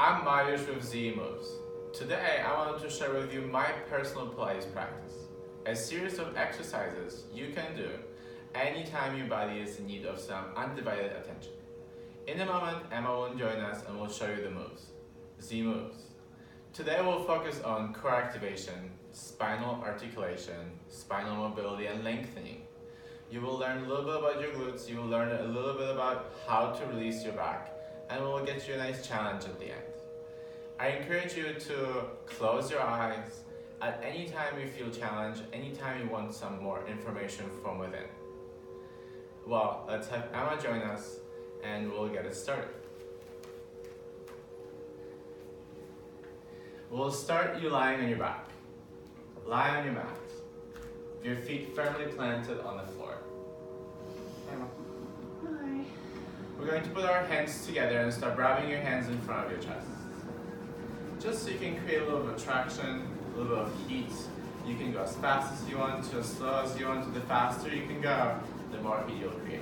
I'm Mariusz with Z Moves. Today I wanted to share with you my personal Pilates practice, a series of exercises you can do anytime your body is in need of some undivided attention. In a moment, Emma will join us and will show you the moves. Z Moves. Today we'll focus on core activation, spinal articulation, spinal mobility and lengthening. You will learn a little bit about your glutes, you will learn a little bit about how to release your back, and we'll get you a nice challenge at the end. I encourage you to close your eyes at any time you feel challenged, anytime you want some more information from within. Well, let's have Emma join us and we'll get it started. We'll start you lying on your back. Lie on your mat. Your feet firmly planted on the floor. Emma. Hi. We're going to put our hands together and start rubbing your hands in front of your chest. Just so you can create a little bit of traction, a little bit of heat. You can go as fast as you want to, as slow as you want to. The faster you can go, the more heat you'll create.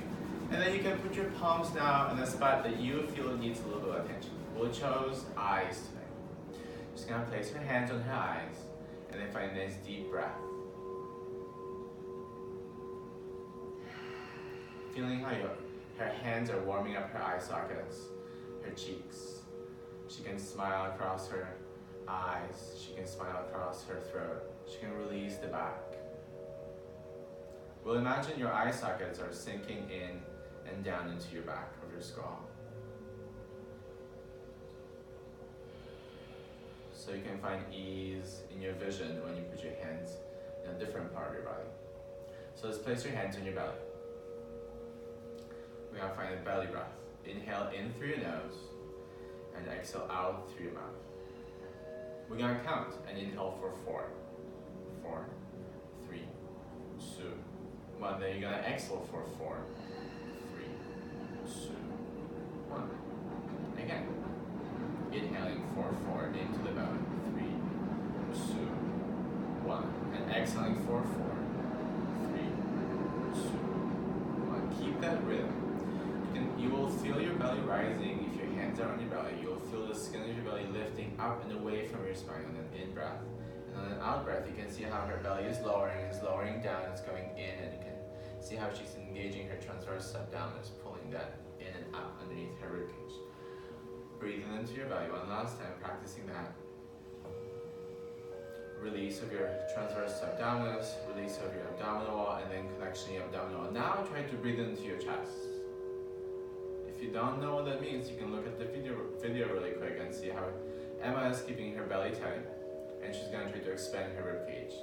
And then you can put your palms now in a spot that you feel needs a little bit of attention. We'll chose eyes today. Just gonna place your hands on her eyes and then find a nice deep breath. Feeling how her hands are warming up her eye sockets, her cheeks. She can smile across her eyes. She can smile across her throat. She can release the back. We'll imagine your eye sockets are sinking in and down into your back of your skull. So you can find ease in your vision when you put your hands in a different part of your body. So let's place your hands on your belly. We're gonna find a belly breath. Inhale in through your nose and exhale out through your mouth. We're gonna count and inhale for 4. 4, 3, 2, 1. Then you're gonna exhale for 4, 3, 2, 1. Again. Inhaling for 4 into the belly. 3, 2, 1. And exhaling for 4, 3, 2, 1. Keep that rhythm. You will feel your belly rising if your hands are on your belly. You'll feel the skin of your belly lifting up and away from your spine on an in-breath. And on an out-breath, you can see how her belly is lowering down, it's going in, and you can see how she's engaging her transverse abdominis, pulling that in and up underneath her ribcage. Breathing into your belly one last time, practicing that. Release of your transverse abdominis, release of your abdominal wall, and then connection of your abdominal wall. Now try to breathe into your chest. If you don't know what that means, you can look at the video really quick and see how Emma is keeping her belly tight, and she's going to try to expand her rib cage.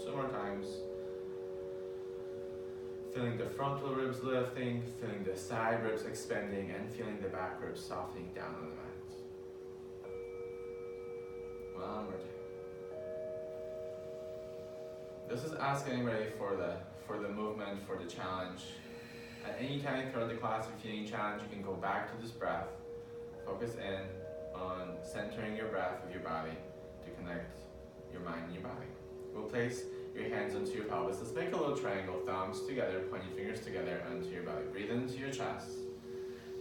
Two more times. Feeling the frontal ribs lifting, feeling the side ribs expanding, and feeling the back ribs softening down on the mat. One more time. This is us getting ready for the movement, for the challenge. At any time throughout the class, if you're feeling challenged, you can go back to this breath. Focus in on centering your breath with your body to connect your mind and your body. We'll place your hands onto your pelvis. Let's make a little triangle, thumbs together, pointing fingers together onto your belly. Breathe into your chest.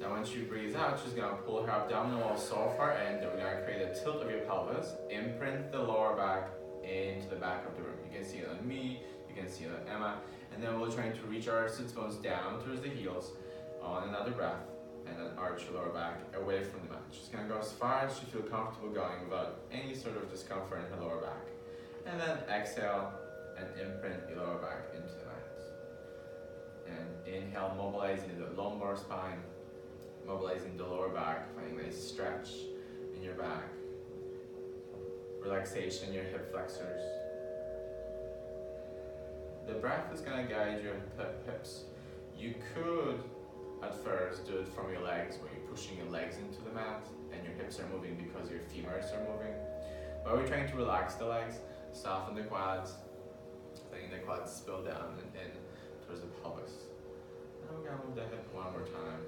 Now once you breathe out, she's gonna pull her abdominal wall so far in that we're gonna create a tilt of your pelvis, imprint the lower back into the back of the room. You can see it on me, you can see it on Emma, and then we're trying to reach our sits bones down towards the heels on another breath, and then arch your lower back away from the mat. She's gonna go as far as she feels comfortable going without any sort of discomfort in her lower back. And then exhale and imprint your lower back into the mat. And inhale, mobilizing the lumbar spine, mobilizing the lower back, finding a nice stretch in your back. Relaxation in your hip flexors. The breath is going to guide your hips. You could, at first, do it from your legs, where you're pushing your legs into the mat and your hips are moving because your femurs are moving. But we're trying to relax the legs, soften the quads, letting the quads spill down and in towards the pelvis. And we're going to move the hip one more time.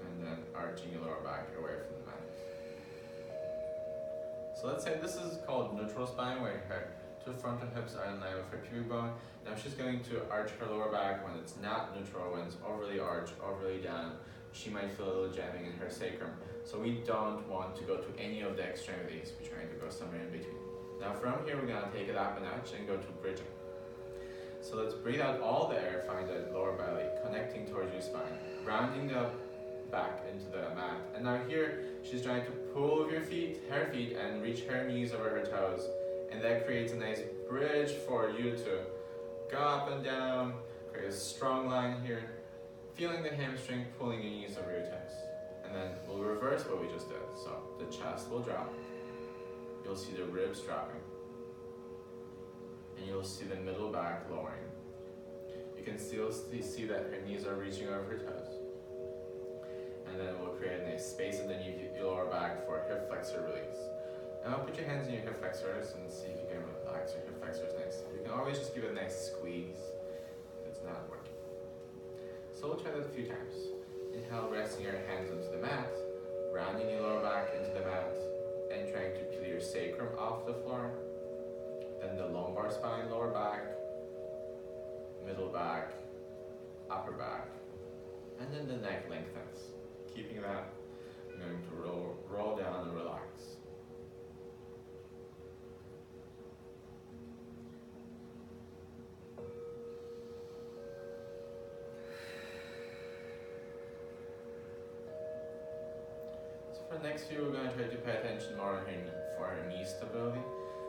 And then arching your lower back away from the mat. So let's say this is called neutral spine, where her two frontal hips are in line with her pubic bone. Now she's going to arch her lower back when it's not neutral, when it's overly arched, overly down. She might feel a little jamming in her sacrum. So we don't want to go to any of the extremities. We're trying to go somewhere in between. Now from here, we're gonna take it up a notch and go to bridging. So let's breathe out all the air, find the lower belly, connecting towards your spine, rounding up back into the mat. And now here, she's trying to pull with her feet, and reach her knees over her toes. And that creates a nice bridge for you to go up and down, create a strong line here, feeling the hamstring pulling your knees over your toes. And then we'll reverse what we just did. So the chest will drop. You'll see the ribs dropping. And you'll see the middle back lowering. You can still see that her knees are reaching over her toes. And then we'll create a nice space underneath your lower back for hip flexor release. Now put your hands in your hip flexors and see if you can relax your hip flexors nice. You can always just give it a nice squeeze if it's not working. So we'll try that a few times. Inhale, resting your hands onto the mat, rounding your lower back into the mat, and trying to peel your sacrum off the floor. Then the lumbar spine, lower back, middle back, upper back, and then the neck lengthens. Keeping that, I'm going to roll down and relax. So for the next few, we're going to try to pay attention more on for her knee stability.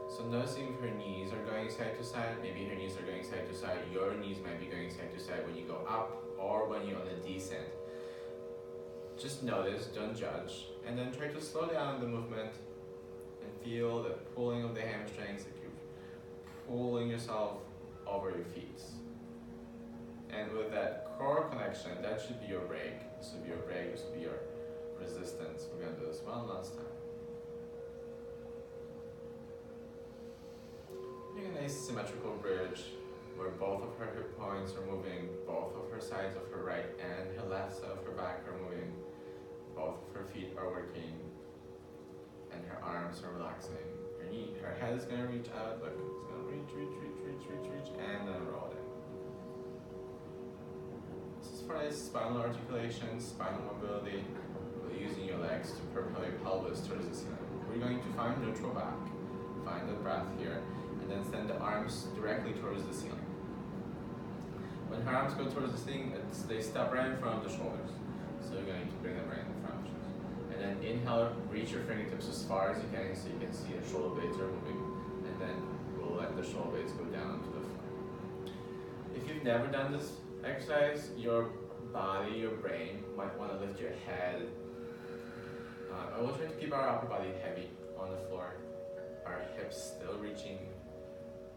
So noticing if her knees are going side to side, maybe her knees are going side to side, your knees might be going side to side when you go up or when you're on a descent. Just notice, don't judge, and then try to slow down the movement and feel the pulling of the hamstrings, like you're pulling yourself over your feet. And with that core connection, that should be your brake. This would be your brake, this would be your resistance. We're going to do this one last time. Doing a nice symmetrical bridge where both of her hip points are moving, both of her sides of her right and her left side of her back are moving, both of her feet are working, and her arms are relaxing. Her head is going to reach out, look, it's going to reach, and then roll it in. This is for nice spinal articulation, spinal mobility, using your legs to propel your pelvis towards the ceiling. We're going to find neutral back, find the breath here, and then send the arms directly towards the ceiling. When her arms go towards the ceiling, they stop right in front of the shoulders. So you're going to bring them right in front of the shoulders. And then inhale, reach your fingertips as far as you can so you can see the shoulder blades are moving. And then we'll let the shoulder blades go down to the floor. If you've never done this exercise, your body, your brain might want to lift your head. I will try to keep our upper body heavy on the floor. Our hips still reaching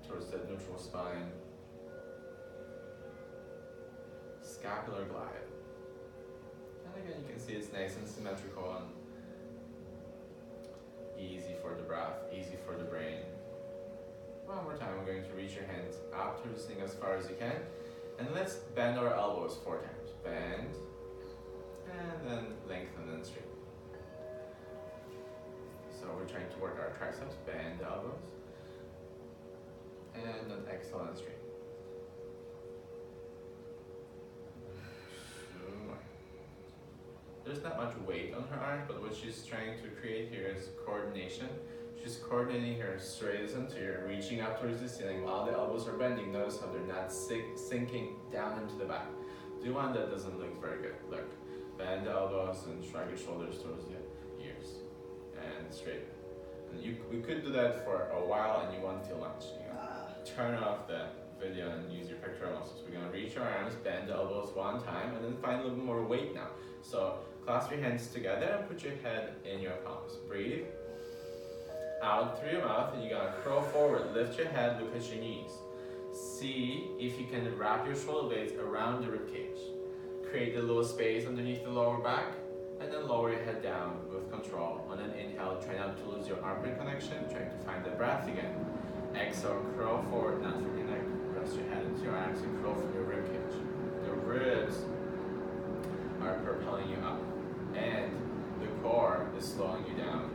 towards the neutral spine. Scapular glide. And again, you can see it's nice and symmetrical and easy for the breath, easy for the brain. One more time, we're going to reach your hands up towards the ceiling as far as you can. And let's bend our elbows 4 times. Bend, and then lengthen and straighten. So we're trying to work our triceps, bend the elbows, and then exhale and straighten. 2 more. There's not much weight on her arm, but what she's trying to create here is coordination. She's coordinating her straight and you're reaching up towards the ceiling while the elbows are bending. Notice how they're not sinking down into the back. Do one that doesn't look very good. Look, bend the elbows and shrug your shoulders towards the ears. And straighten. And we could do that for a while and you won't feel much. Turn off the video and use your pectoral muscles. We're going to reach our arms, bend the elbows 1 time, and then find a little bit more weight now. So clasp your hands together and put your head in your palms. Breathe out through your mouth, and you're going to curl forward. Lift your head, look at your knees. See if you can wrap your shoulder blades around the rib cage. Create a little space underneath the lower back, and then lower your head down with control. On an inhale, try not to lose your armpit connection, trying to find the breath again. Exhale, curl forward, not from your neck. Rest your head into your arms and curl from your rib cage. The ribs are propelling you up, and the core is slowing you down.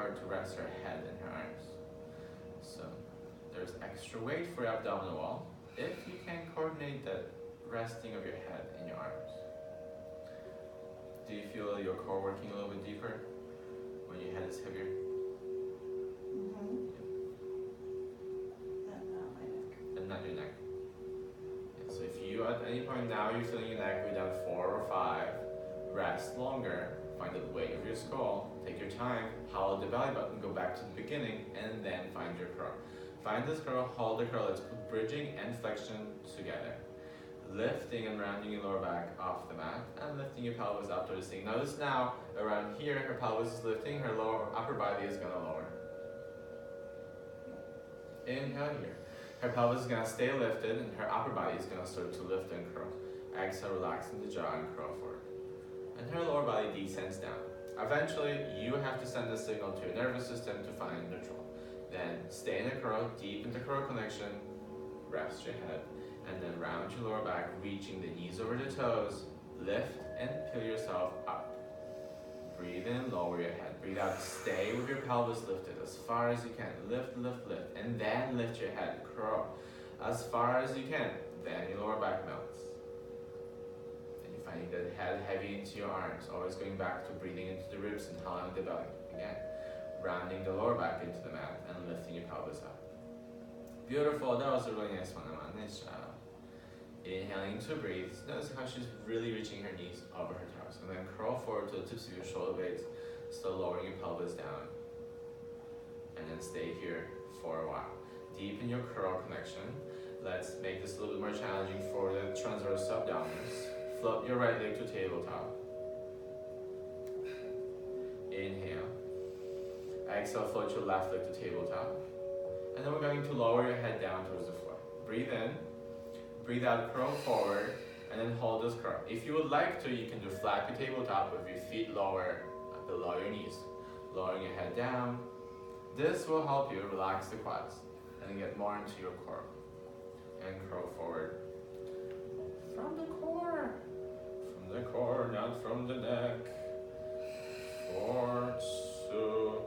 hard to rest her head and her arms. So there's extra weight for your abdominal wall if you can coordinate the resting of your head and your arms. Do you feel your core working a little bit deeper when your head is heavier? And not your neck. Yeah, so if you at any point now you're feeling your neck go down 4 or 5, rest longer, find the weight of your skull, take your time, hollow the belly button, go back to the beginning, and then find your curl. Find this curl, hold the curl, let's put bridging and flexion together. Lifting and rounding your lower back off the mat, and lifting your pelvis up towards the ceiling. Notice now, around here, her pelvis is lifting, her upper body is gonna lower. Inhale here. Her pelvis is gonna stay lifted, and her upper body is gonna start to lift and curl. Exhale, relaxing the jaw and curl forward. And her lower body descends down. Eventually, you have to send a signal to your nervous system to find neutral. Then stay in a curl, deepen the curl connection, rest your head, and then round your lower back, reaching the knees over the toes, lift and peel yourself up. Breathe in, lower your head. Breathe out, stay with your pelvis lifted as far as you can. Lift, lift, lift, and then lift your head, curl as far as you can. Then your lower back melts. And you're finding the head heavy into your arms, always going back to breathing into the ribs and hollowing the belly. Again, rounding the lower back into the mat and lifting your pelvis up. Beautiful, that was a really nice one, Emma. Nice job. Inhaling to breathe. Notice how she's really reaching her knees over her toes. And then curl forward to the tips of your shoulder blades, still lowering your pelvis down. And then stay here for a while. Deepen your curl connection. Let's make this a little bit more challenging for the transverse abdominals. Float your right leg to tabletop. Inhale. Exhale, float your left leg to tabletop. And then we're going to lower your head down towards the floor. Breathe in. Breathe out, curl forward, and then hold this curl. If you would like to, you can do flappy tabletop with your feet lower, below your knees. Lowering your head down. This will help you relax the quads and get more into your core. And curl forward. From the core. From the core, not from the neck. 4, 2.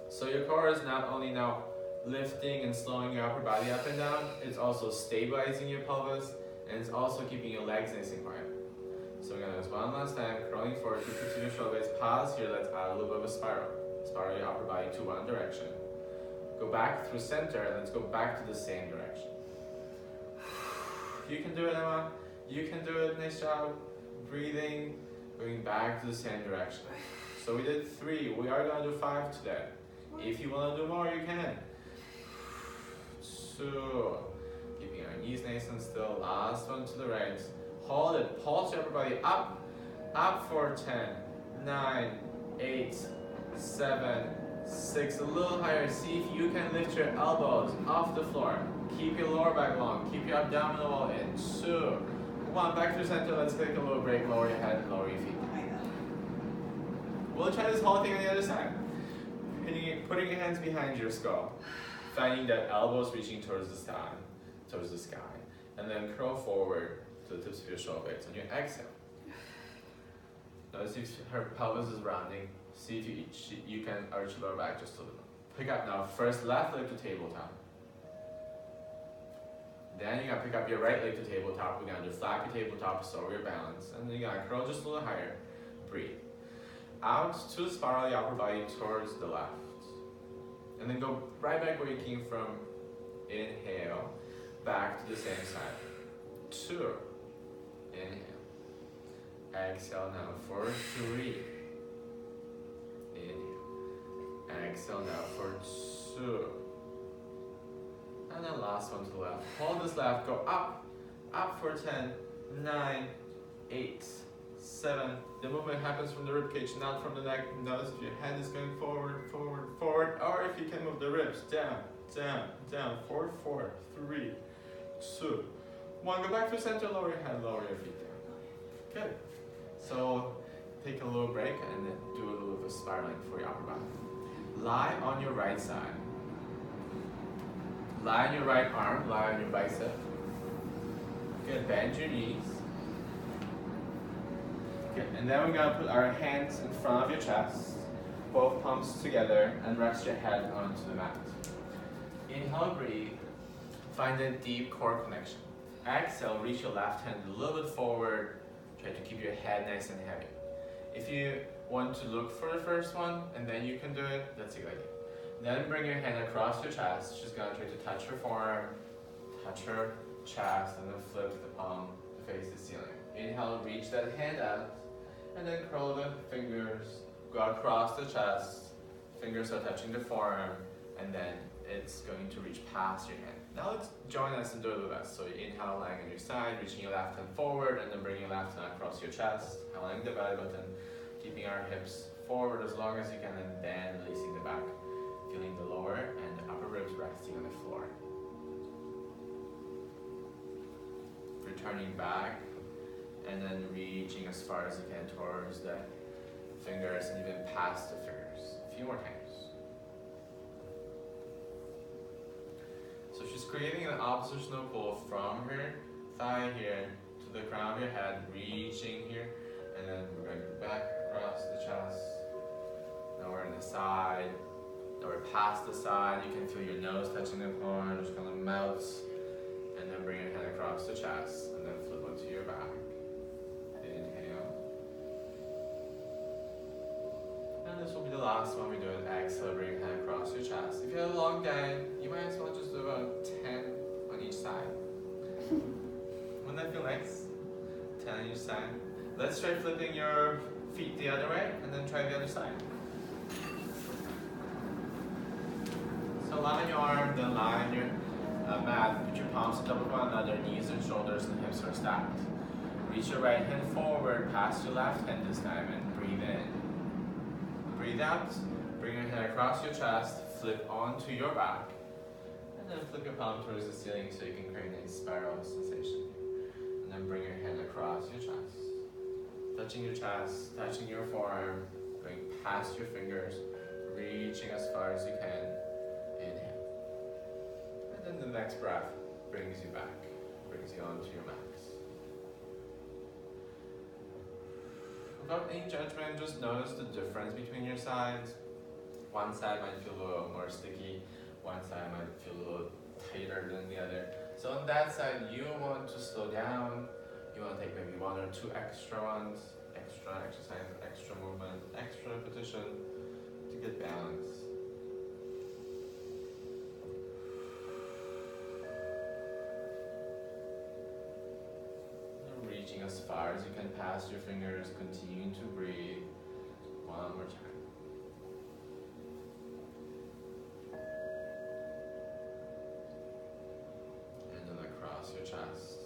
So your core is not only now lifting and slowing your upper body up and down, it's also stabilizing your pelvis, and it's also keeping your legs nice and quiet. So we're gonna do this one last time, curling forward, keep it to your shoulder blades. Pause here, let's add a little bit of a spiral. Spiral your upper body to one direction. Go back through center, and let's go back to the same direction. You can do it, Emma. You can do it, nice job. Breathing, going back to the same direction. So we did 3, we are gonna do 5 today. If you wanna do more, you can. 2, keeping our knees nice and still. Last one to the right. Hold it, pulse your upper body up, up for 10, 9, 8, 7, 6, a little higher. See if you can lift your elbows off the floor. Keep your lower back long, keep your abdominal wall in. 2, 1, back to the center. Let's take a little break, lower your head, lower your feet. We'll try this whole thing on the other side. Putting your hands behind your skull. Finding that elbows reaching towards the sky, and then curl forward to the tips of your shoulder blades. On your exhale, notice if her pelvis is rounding. See if you can arch your lower back just a little. Pick up now. First left leg to tabletop. Then you're gonna pick up your right leg to tabletop. We're gonna do flappy tabletop, so your balance, and then you're gonna curl just a little higher. Breathe. Out to spiral your upper body towards the left. And then go right back where you came from. Inhale, back to the same side. 2, inhale. Exhale now for 3. Inhale. Exhale now for 2. And then last one to the left. Hold this left, go up, up for 10, 9, 8, 7. The movement happens from the rib cage, not from the neck. Notice if your head is going forward, forward, forward, or if you can move the ribs down, down, down, forward, forward. 3, 2, 1. Go back to center, lower your head, lower your feet down. Good. So take a little break and then do a little bit of spiraling for your upper body. Lie on your right side. Lie on your right arm, lie on your bicep. Good, bend your knees. Good, and then we're gonna put our hands in front of your chest. both palms together and rest your head onto the mat. Inhale, breathe. Find a deep core connection. Exhale, reach your left hand a little bit forward. Try to keep your head nice and heavy. If you want to look for the first one and then you can do it, that's a good idea. Then bring your hand across your chest. She's gonna try to touch her forearm, touch her chest, and then flip the palm to face the ceiling. Inhale, reach that hand out, and then curl the fingers, go across the chest, fingers are touching the forearm, and then it's going to reach past your hand. Now let's join us and do it with us. So you inhale, lying on your side, reaching your left hand forward, and then bringing your left hand across your chest, aligning the belly button, keeping our hips forward as long as you can, and then releasing the back, feeling the lower and the upper ribs resting on the floor. Returning back, and then reaching as far as you can towards the fingers and even past the fingers. A few more times. So she's creating an oppositional pull from her thigh here to the crown of your head, reaching here, and then we're going back across the chest. Now we're on the side. Now we're past the side. You can feel your nose touching the floor, just kind of melts. And then bring your hand across the chest, and then flip onto your back. Inhale. And this will be the last one we do it. Exhale, bring your hand across your chest. If you have a long day, you might as well just do about 10 on each side. Wouldn't that feel nice? 10 on each side. Let's try flipping your feet the other way, and then try the other side. So lie on your arm, then lie on your mat. Put your palms on top of one another, knees and shoulders and hips are stacked. Reach your right hand forward, past your left hand this time, and breathe in. Breathe out, bring your hand across your chest, flip onto your back, and then flip your palm towards the ceiling so you can create a nice spiral sensation. And then bring your hand across your chest, touching your chest, touching your forearm, going past your fingers, reaching as far as you can. Inhale. And then the next breath brings you back, brings you onto your mat. Without any judgment, just notice the difference between your sides. One side might feel a little more sticky, one side might feel a little tighter than the other. So on that side, you want to slow down. You want to take maybe 1 or 2 extra ones, extra exercise, extra movement, extra repetition to get balance. Reaching as far as you can past your fingers, continuing to breathe. One more time. And then across your chest.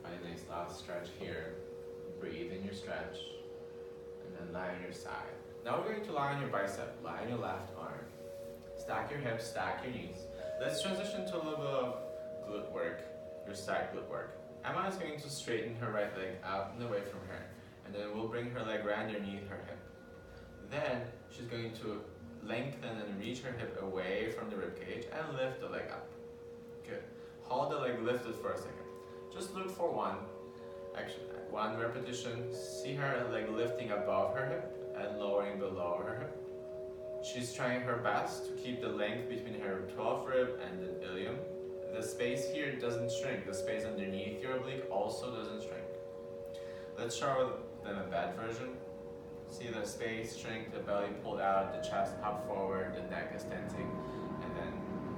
Find a nice last stretch here. Breathe in your stretch. And then lie on your side. Now we're going to lie on your bicep. Lie on your left arm. Stack your hips, stack your knees. Let's transition to a little bit of glute work, your side glute work. Emma is going to straighten her right leg out and away from her, and then we'll bring her leg right underneath her hip. Then she's going to lengthen and reach her hip away from the rib cage and lift the leg up. Good. Hold the leg lifted for a second. Just look for one repetition. See her leg lifting above her hip and lowering below her hip. She's trying her best to keep the length between her 12th rib and the ilium. The space here doesn't shrink. The space underneath your oblique also doesn't shrink. Let's start with the bad version. See the space shrink, the belly pulled out, the chest up forward, the neck is tensing, and then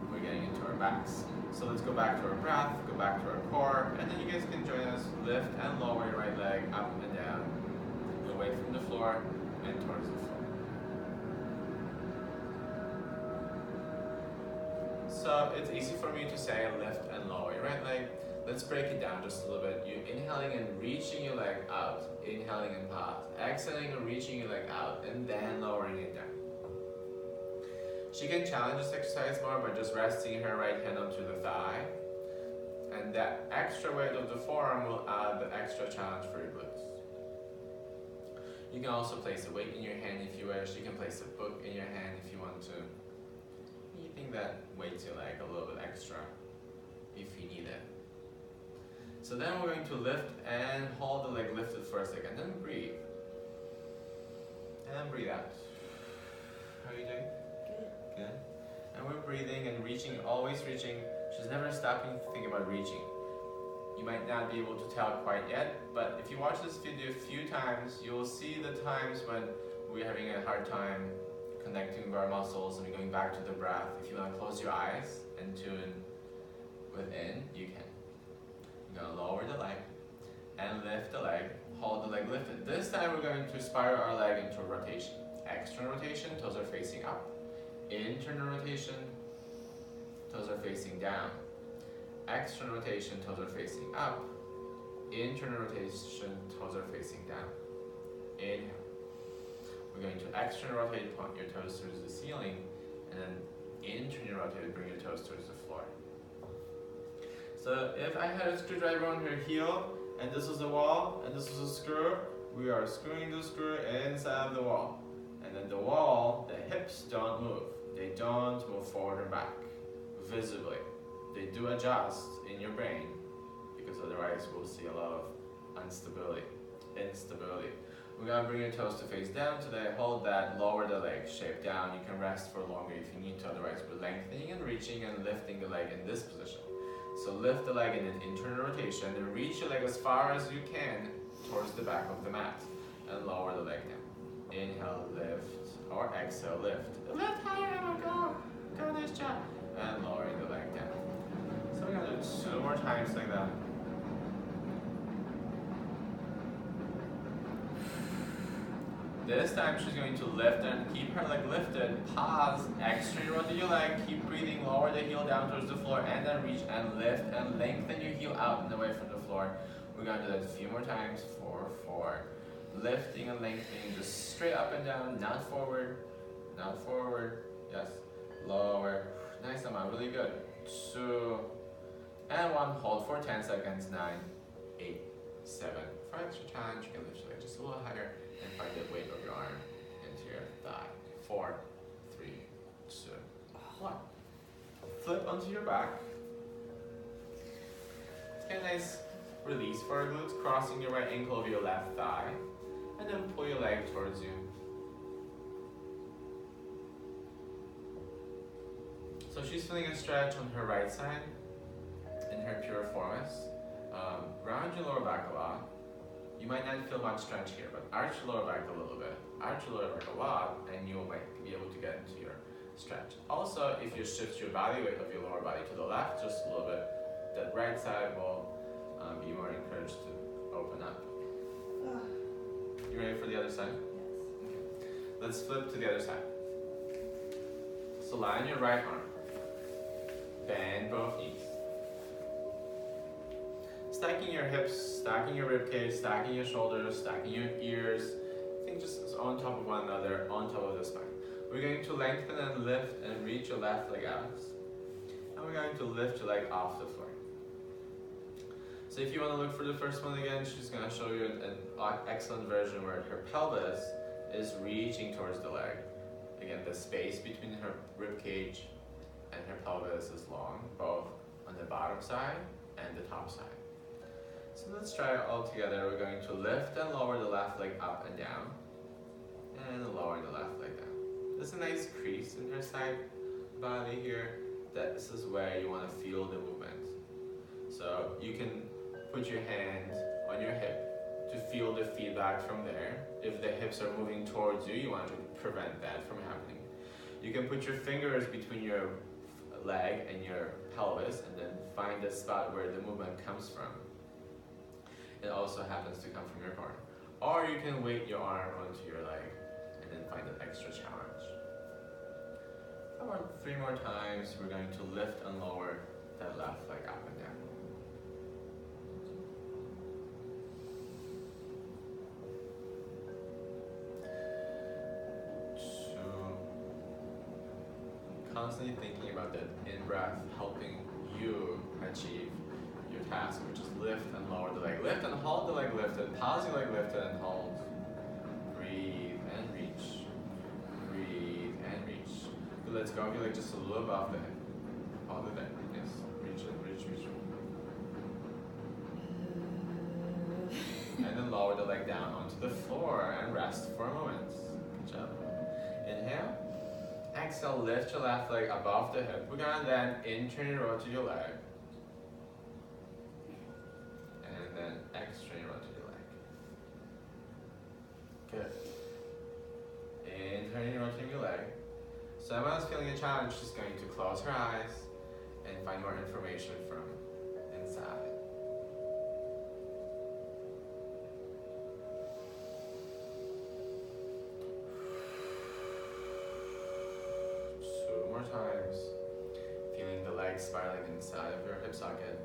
we're getting into our backs. So let's go back to our breath, go back to our core, and then you guys can join us. Lift and lower your right leg up and down, away from the floor and towards the floor. So it's easy for me to say lift and lower your right leg. Let's break it down just a little bit. You're inhaling and reaching your leg out. Inhaling and pause. Exhaling and reaching your leg out, and then lowering it down. She can challenge this exercise more by just resting her right hand onto the thigh. And that extra weight of the forearm will add the extra challenge for your glutes. You can also place a weight in your hand if you wish. You can place a book in your hand if you want to. Anything that weights your leg a little bit extra if you need it. So then we're going to lift and hold the leg lifted for a second, then breathe. And breathe out. How are you doing? Good. Good. And we're breathing and reaching, always reaching. She's never stopping to think about reaching. You might not be able to tell quite yet, but if you watch this video a few times, you'll see the times when we're having a hard time connecting with our muscles and going back to the breath. If you want to close your eyes and tune within, you can. You're going to lower the leg and lift the leg, hold the leg lifted. This time we're going to spiral our leg into a rotation. External rotation, toes are facing up. Internal rotation, toes are facing down. External rotation, toes are facing up. Internal rotation, toes are facing down. Inhale. We're going to external rotate, point your toes towards the ceiling, and then internal rotate, bring your toes towards the floor. So if I had a screwdriver on her heel, and this was a wall, and this was a screw, we are screwing the screw inside of the wall. And then the wall, the hips don't move. They don't move forward and back, visibly. They do adjust in your brain, because otherwise we'll see a lot of instability. We're gonna bring your toes to face down today. Hold that, lower the leg, shape down. You can rest for longer if you need to, otherwise we're lengthening and reaching and lifting the leg in this position. So lift the leg in an internal rotation and reach your leg as far as you can towards the back of the mat and lower the leg down. Inhale, lift, or exhale, lift. Lift higher, go, nice job. And lowering the leg down. So we're gonna do 2 more times like that. This time she's going to lift and keep her leg lifted. Pause, externally rotate your leg, keep breathing, lower the heel down towards the floor, and then reach and lift and lengthen your heel out and away from the floor. We're gonna do that a few more times. 4. Lifting and lengthening, just straight up and down, not forward, yes, lower, nice amount, really good. 2, and 1, hold for 10 seconds, 9, 8, 7. For extra challenge, you can lift your leg just a little higher and find the weight of your arm into your thigh. 4, 3, 2, 1. Flip onto your back. Get a nice release for your glutes, crossing your right ankle over your left thigh, and then pull your leg towards you. So she's feeling a stretch on her right side in her piriformis. Round your lower back a lot. You might not feel much stretch here, but arch your lower back a little bit. Arch your lower back a lot, and you might be able to get into your stretch. Also, if you shift your body weight of your lower body to the left just a little bit, that right side will be more encouraged to open up. You ready for the other side? Yes. Okay. Let's flip to the other side. So lie on your right arm. Bend both knees. Stacking your hips, stacking your ribcage, stacking your shoulders, stacking your ears. Think just on top of one another, on top of the spine. We're going to lengthen and lift and reach your left leg out. And we're going to lift your leg off the floor. So if you want to look for the first one again, she's going to show you an excellent version where her pelvis is reaching towards the leg. Again, the space between her ribcage and her pelvis is long, both on the bottom side and the top side. So let's try it all together. We're going to lift and lower the left leg up and down, and lower the left leg down. There's a nice crease in her side body here. This is where you want to feel the movement. So you can put your hand on your hip to feel the feedback from there. If the hips are moving towards you, you want to prevent that from happening. You can put your fingers between your leg and your pelvis and then find the spot where the movement comes from. It also happens to come from your core. Or you can weight your arm onto your leg and then find an extra challenge. How about 3 more times? We're going to lift and lower that left leg up and down. Constantly thinking about that in-breath helping you achieve your task, which is lift and lower the leg. Lift and hold the leg lifted. Pause your leg lifted and hold. Breathe and reach. Breathe and reach. Good, let's go. Your leg just a little above the hip. Hold it there. Yes. Reach it. Reach. And then lower the leg down onto the floor and rest for a moment. Good Good job. Inhale. Exhale, lift your left leg above the hip. We're gonna then internally rotate your leg. And then externally rotate your leg. Good. Internally rotating your leg. So everyone's feeling a challenge, just going to close her eyes and find more information from inside. Two more times. Feeling the legs spiraling inside of your hip socket,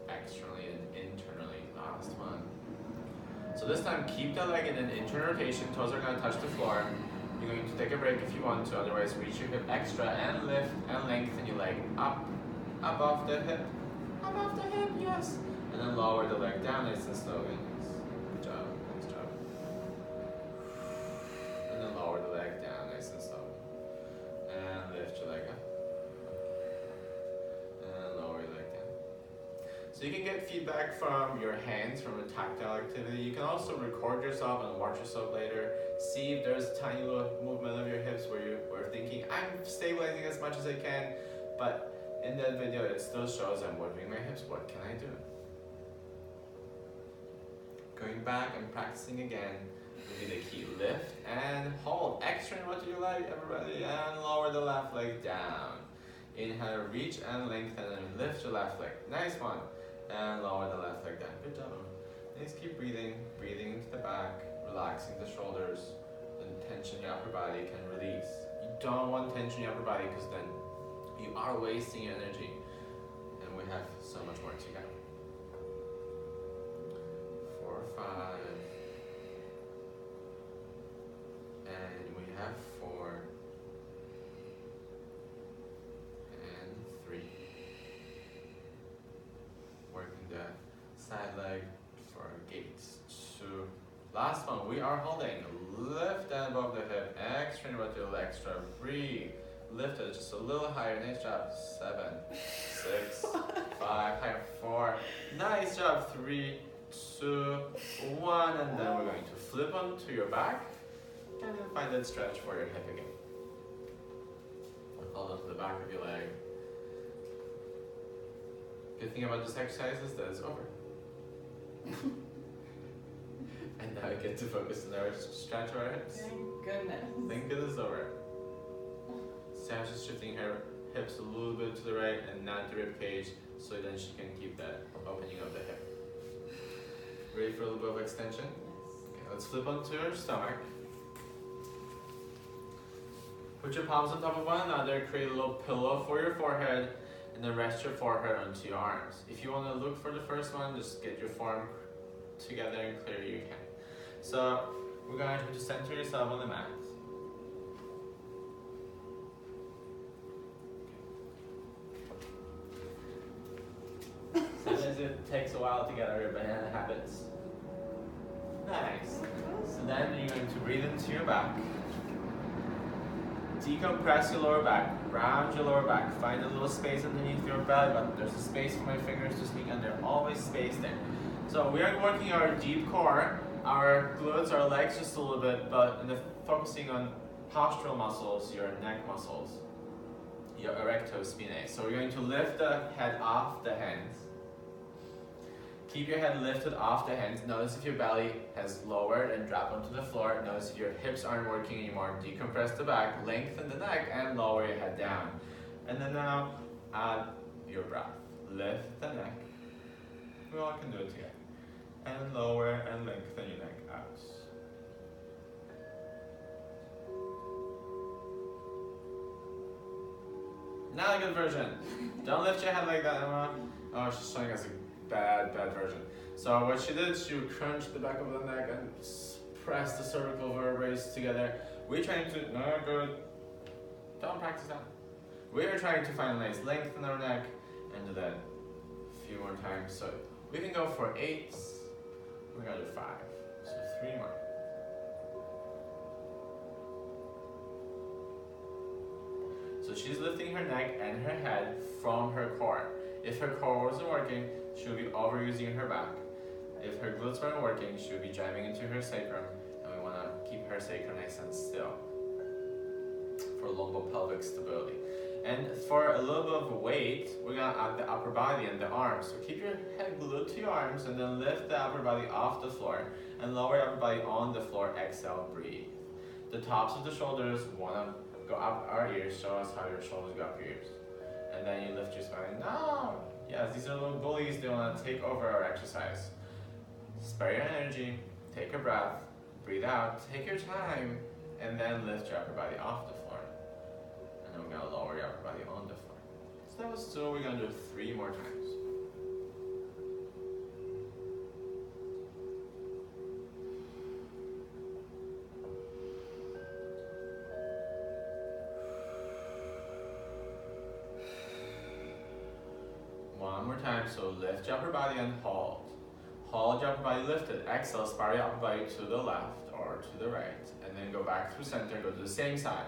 externally and internally. Last one. So this time, keep the leg in an internal rotation. Toes are going to touch the floor. You're going to take a break if you want to, otherwise reach your hip extra and lift and lengthen your leg up, above the hip, yes. And then lower the leg down nice and slowly. Good job, nice job. And then lower the leg down nice and slowly. And lift your leg up. And lower your leg down. So you can get feedback from your hands, from a tactile activity. You can also record yourself and watch yourself later. See if there's a tiny little movement of your hips where you were thinking, I'm stabilizing as much as I can, but in that video it still shows I'm moving my hips. What can I do? Going back and practicing again will be the key. Lift and hold. Externally rotate your leg, everybody, and lower the left leg down. Inhale, reach and lengthen and lift your left leg. Nice one. And lower the left leg down. Good job. Nice, keep breathing. Breathing into the back, relaxing the shoulders. Then tension in your upper body can release. You don't want tension in your upper body because then you are wasting your energy. And we have so much more to go. 4, 5. And we have 4. And 3. Working the side leg for gates. 2. Last one, we are holding. Lift and above the hip. Externally rotate your leg extra. Breathe. Lift it just a little higher. Nice job. 7, 6, 5. Higher. 4. Nice job. 3, 2, 1. And then we're going to flip onto your back. And then find that stretch for your hip again. Hold on to the back of your leg. Good thing about this exercise is that it's over. And now we get to focus on our stretch of our hips. Thank goodness. Thank goodness it's over. Sam's just shifting her hips a little bit to the right and not the rib cage, so then she can keep that opening of the hip. Ready for a little bit of extension? Yes. Okay, let's flip onto your stomach. Put your palms on top of one another, create a little pillow for your forehead, and then rest your forehead onto your arms. If you want to look for the first one, just get your forearm together and clear you can. So we're going to center yourself on the mat. Sometimes it takes a while to get out of your banana habits. Nice. So then you're going to breathe into your back. Decompress your lower back, round your lower back, find a little space underneath your belly button. There's a space for my fingers to sneak under, always space there. So we are working our deep core, our glutes, our legs just a little bit, but focusing on postural muscles, your neck muscles, your erectospinae. So we're going to lift the head off the hands. Keep your head lifted off the hands. Notice if your belly has lowered and dropped onto the floor. Notice if your hips aren't working anymore. Decompress the back, lengthen the neck, and lower your head down. And then now, add your breath. Lift the neck. We all can do it together. And lower and lengthen your neck out. Not a good version. Don't lift your head like that, Emma. Oh, she's showing us a bad version. So what she did, she crunched the back of the neck and pressed the cervical vertebrae together. We're trying to, no good, don't practice that. We're trying to find a nice length in our neck and do that a few more times. So we can go for 8, we're gonna do 5, so 3 more. So she's lifting her neck and her head from her core. If her core wasn't working, she would be overusing her back. If her glutes weren't working, she would be driving into her sacrum, and we want to keep her sacrum nice and still for lumbopelvic stability. And for a little bit of weight, we're gonna add the upper body and the arms. So keep your head glued to your arms and then lift the upper body off the floor and lower your upper body on the floor. Exhale, breathe. The tops of the shoulders wanna go up our ears. Show us how your shoulders go up your ears. And then you lift your spine. No! Yes, these are little bullies. They wanna take over our exercise. Spare your energy, take a breath, breathe out, take your time, and then lift your upper body off the floor. And then we're gonna lower your upper body on the floor. So that was 2, we're gonna do 3 more times. One more time, so lift your upper body and hold. Hold your upper body lifted. Exhale, spiral your upper body to the left or to the right. And then go back through center, go to the same side.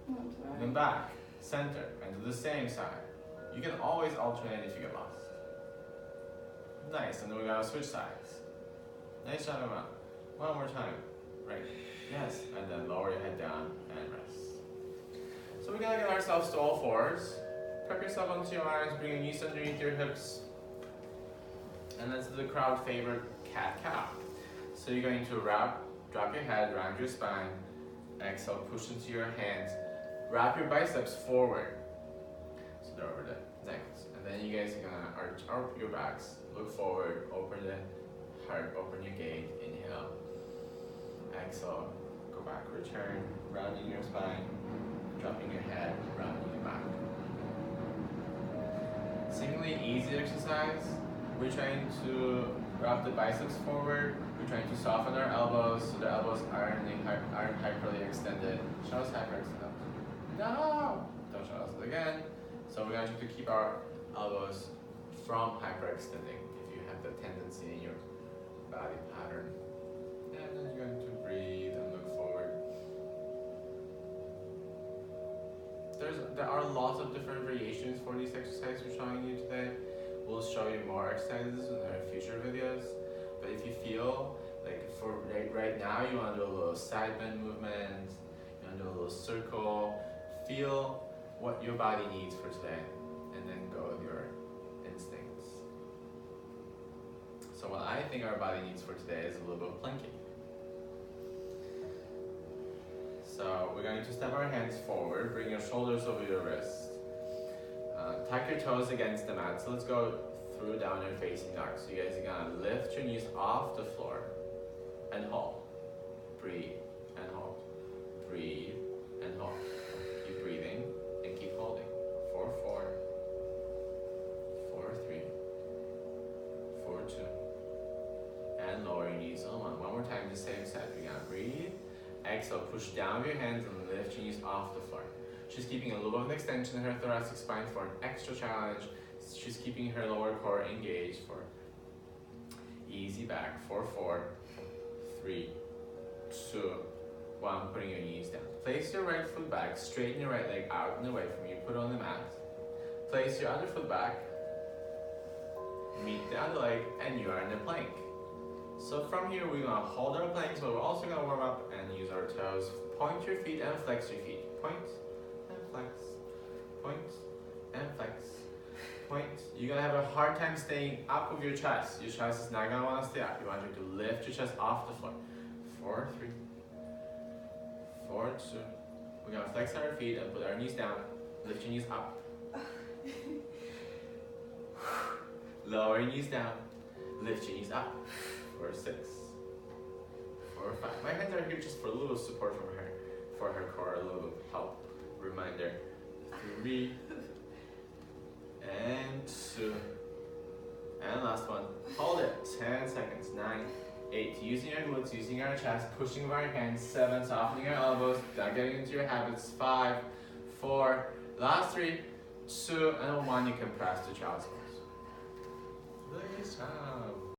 And then back, center, and to the same side. You can always alternate if you get lost. Nice, and then we gotta switch sides. Nice job, Emma. One more time. Right, yes, and then lower your head down and rest. So we're gonna get ourselves to all fours. Prep yourself onto your arms, bring your knees underneath your hips. And that's the crowd favorite cat-cow. So you're going to drop your head, round your spine. Exhale, push into your hands. Wrap your biceps forward. So they're over the necks. And then you guys are gonna arch up your backs, look forward, open the heart, open your gate, inhale. Exhale, go back, return, rounding your spine, dropping your head, rounding your back. Seemingly easy exercise. We're trying to wrap the biceps forward. We're trying to soften our elbows so the elbows aren't hyperly extended. Show us hyperextended. No! Don't show us it again. So we're going to keep our elbows from hyperextending if you have that tendency in your body pattern. And then you're going to breathe and look forward. There are lots of different variations for these exercises we're showing you today. We'll show you more exercises in our future videos. But if you feel like for right now you want to do a little side bend movement, you want to do a little circle, feel what your body needs for today and then go with your instincts. So what I think our body needs for today is a little bit of planking. So we're going to step our hands forward, bring your shoulders over your wrists. Tuck your toes against the mat. So let's go through downward facing dog. So you guys are gonna lift your knees off the floor and hold. Breathe and hold. Breathe and hold. Keep breathing and keep holding. 4, 4, 4, 3, 4, 2. And lower your knees on 1. One more time, the same side. We're gonna breathe. Exhale, push down with your hands and lift your knees off the floor. She's keeping a little bit of an extension in her thoracic spine for an extra challenge. She's keeping her lower core engaged for easy back. 4, 4, 3, 2, 1. Putting your knees down. Place your right foot back, straighten your right leg out and away from you. Put it on the mat. Place your other foot back, meet the other leg, and you are in the plank. So from here, we're gonna hold our planks, but we're also gonna warm up and use our toes. Point your feet and flex your feet. Point and flex. Point and flex. Point. You're gonna have a hard time staying up with your chest. Your chest is not gonna wanna stay up. You want you to lift your chest off the floor. 4, 3, 4, 2. We're gonna flex our feet and put our knees down. Lift your knees up. Lower your knees down. Lift your knees up. 4, 6, 4, 5. My hands are here just for a little support from her, for her core, a little help. Reminder. 3 and 2. And last one. Hold it. 10 seconds. 9, 8. Using your glutes, using our chest, pushing with our hands. 7. Softening our elbows. Not getting into your habits. 5, 4. Last 3, 2, and 1. You can press to child's pose. Nice job.